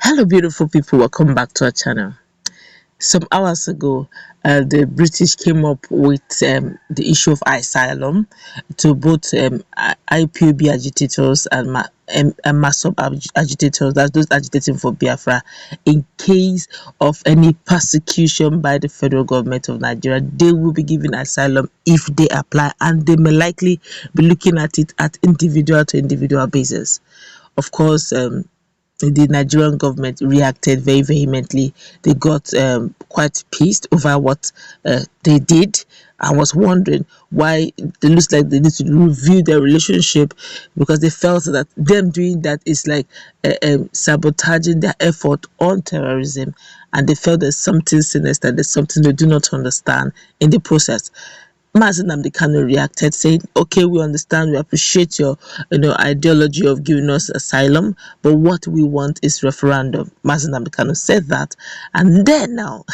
Hello, beautiful people. Welcome back to our channel. Some hours ago, the British came up with the issue of asylum to both IPOB agitators and MASOB agitators, that's those agitating for Biafra, in case of any persecution by the federal government of Nigeria. They will be given asylum if they apply, and they may likely be looking at it at individual to individual basis. Of course, the Nigerian government reacted very vehemently. They got quite pissed over what they did. I was wondering why it looks like they need to review their relationship, because they felt that them doing that is like sabotaging their effort on terrorism, and they felt there's something sinister, there's something they do not understand in the process. Mazi Nnamdi Kanu reacted, saying, "Okay, we understand, we appreciate your, ideology of giving us asylum, but what we want is referendum." Mazi Nnamdi Kanu said that, and then now,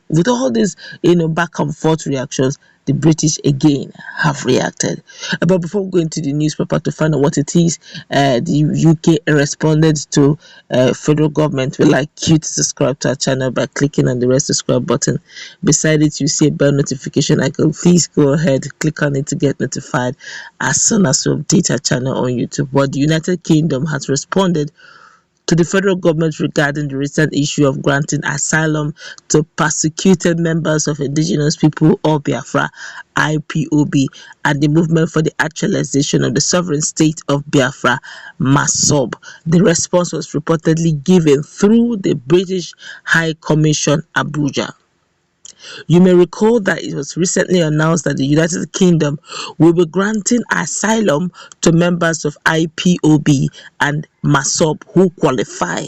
with all these, back and forth reactions, the British again have reacted. But before we go into the newspaper to find out what it is, the UK responded to federal government. We'd like you to subscribe to our channel by clicking on the red subscribe button. Beside it, you see a bell notification icon. Please go ahead, click on it to get notified as soon as we update our channel on YouTube. But the United Kingdom has responded to the federal government regarding the recent issue of granting asylum to persecuted members of indigenous people or Biafra IPOB and the movement for the actualization of the sovereign state of Biafra MASOB. The response was reportedly given through the British High Commission Abuja. You may recall that it was recently announced that the United Kingdom will be granting asylum to members of IPOB and MASOB who qualify.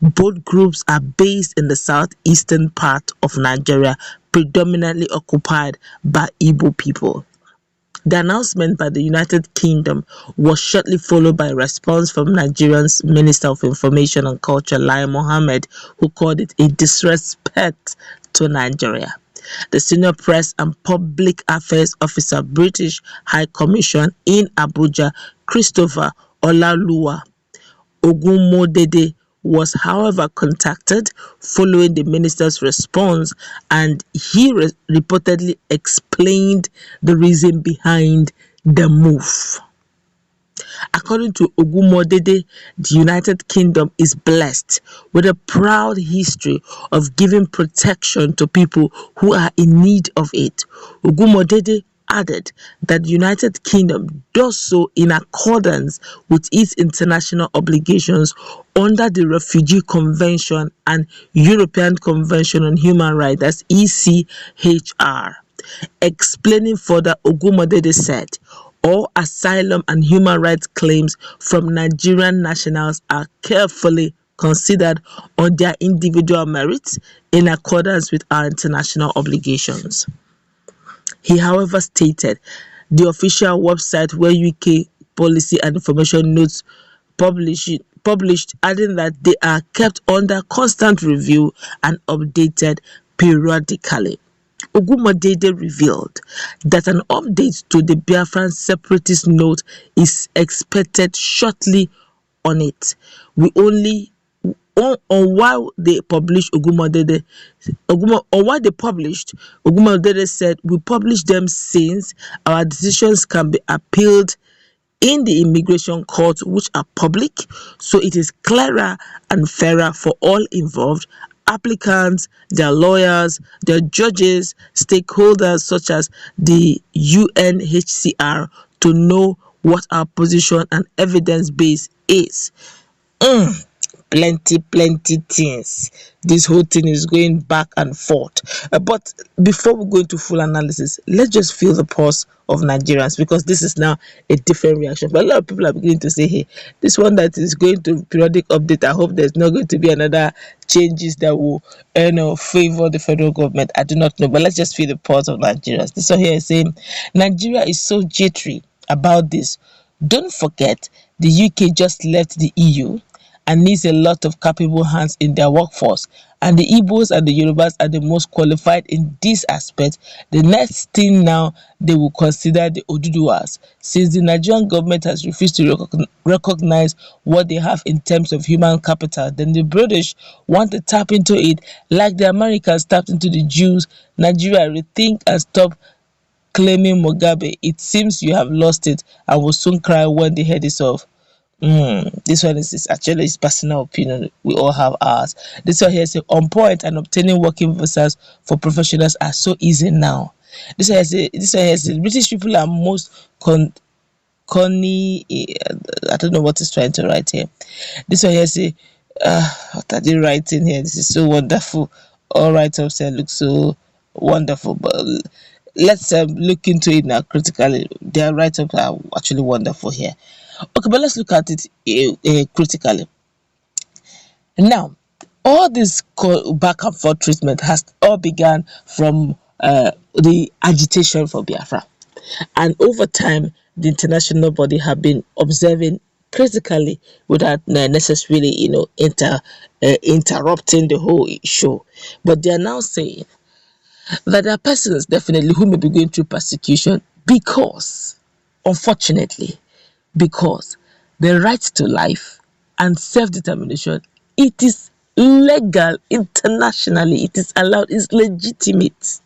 Both groups are based in the southeastern part of Nigeria, predominantly occupied by Igbo people. The announcement by the United Kingdom was shortly followed by a response from Nigeria's Minister of Information and Culture, Lai Mohammed, who called it a disrespect to Nigeria. The Senior Press and Public Affairs Officer, British High Commission in Abuja, Christopher Olaoluwa Ogunmodede, was however contacted following the minister's response, and he reportedly explained the reason behind the move. According to Ogunmodede, the United Kingdom is blessed with a proud history of giving protection to people who are in need of it. Ogunmodede added that the United Kingdom does so in accordance with its international obligations under the Refugee Convention and European Convention on Human Rights, that's ECHR. Explaining further, Ogunmodede said, all asylum and human rights claims from Nigerian nationals are carefully considered on their individual merits in accordance with our international obligations. He, however, stated the official website where UK policy and information notes published, adding that they are kept under constant review and updated periodically. Ogunmodede revealed that an update to the Biafran separatist note is expected shortly on it. We only on why they published Ogunmodede said, we publish them since our decisions can be appealed in the immigration court, which are public, so it is clearer and fairer for all involved, applicants, their lawyers, their judges, stakeholders such as the UNHCR, to know what our position and evidence base is. Plenty things. This whole thing is going back and forth. But before we go into full analysis, let's just feel the pulse of Nigerians, because this is now a different reaction. But a lot of people are beginning to say, hey, this one that is going to periodic update, I hope there's not going to be another changes that will favor the federal government. I do not know, but let's just feel the pulse of Nigerians. This one here is saying Nigeria is so jittery about this. Don't forget, the UK just left the EU, and needs a lot of capable hands in their workforce. And the Igbos and the Yorubas are the most qualified in this aspect. The next thing now, they will consider the Oduduwas, since the Nigerian government has refused to recognize what they have in terms of human capital. Then the British want to tap into it like the Americans tapped into the Jews. Nigeria, rethink and stop claiming Mugabe. It seems you have lost it and will soon cry when the head is off. This one is actually his personal opinion. We all have ours. This one here says on point and obtaining working visas for professionals are so easy now. This one here says British people are most Connie, I don't know what he's trying to write here. This one here say, what are they writing here? This is so wonderful. All write-ups here look so wonderful, but let's look into it now critically. Their write-ups are actually wonderful here. Okay, but let's look at it critically. Now, all this back and forth treatment has all began from the agitation for Biafra. And over time, the international body have been observing critically without necessarily, interrupting the whole issue. But they are now saying that there are persons definitely who may be going through persecution because, unfortunately, because the right to life and self-determination, it is legal internationally, it is allowed, it's legitimate.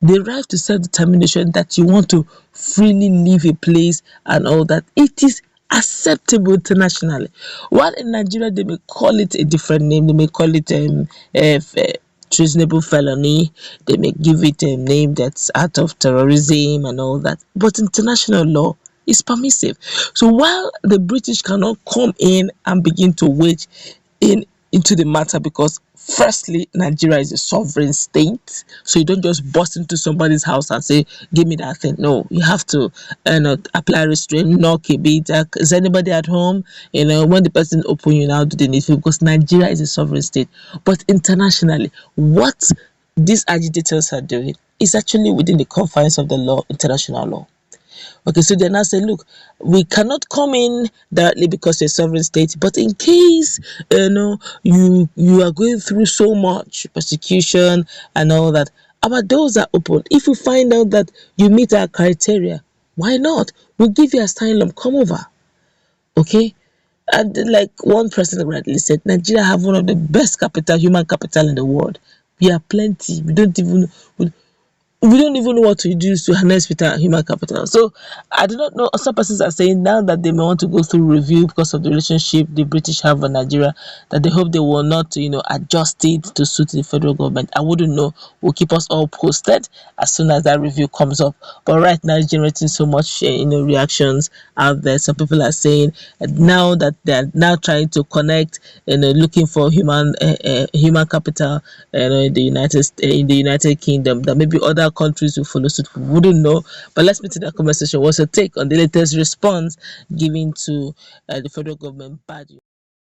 The right to self-determination, that you want to freely leave a place and all that, it is acceptable internationally. While in Nigeria they may call it a different name, they may call it treasonable felony, they may give it a name that's out of terrorism and all that, but international law is permissive. So while the British cannot come in and begin to wage into the matter, because firstly, Nigeria is a sovereign state, so you don't just burst into somebody's house and say, "Give me that thing." No, you have to, apply restraint, knock a bit. Is anybody at home? When the person open, you now do the needful, because Nigeria is a sovereign state. But internationally, what these agitators are doing is actually within the confines of the law, international law. Okay, so they now say, look, we cannot come in directly because you're a sovereign state, but in case you are going through so much persecution and all that, our doors are open. If we find out that you meet our criteria, why not? We'll give you asylum. Come over. Okay? And like one person rightly said, Nigeria have one of the best human capital in the world. We are plenty. We don't even know what to do to harness with our human capital. So I do not know. Some persons are saying now that they may want to go through review because of the relationship the British have with Nigeria, that they hope they will not, adjust it to suit the federal government. I wouldn't know. Will keep us all posted as soon as that review comes up. But right now, it's generating so much, reactions out there. Some people are saying now that they are now trying to connect, looking for human capital, in the United Kingdom, that maybe other countries will follow suit. We wouldn't know. But let's meet in that conversation. What's your take on the latest response given to the federal government badge?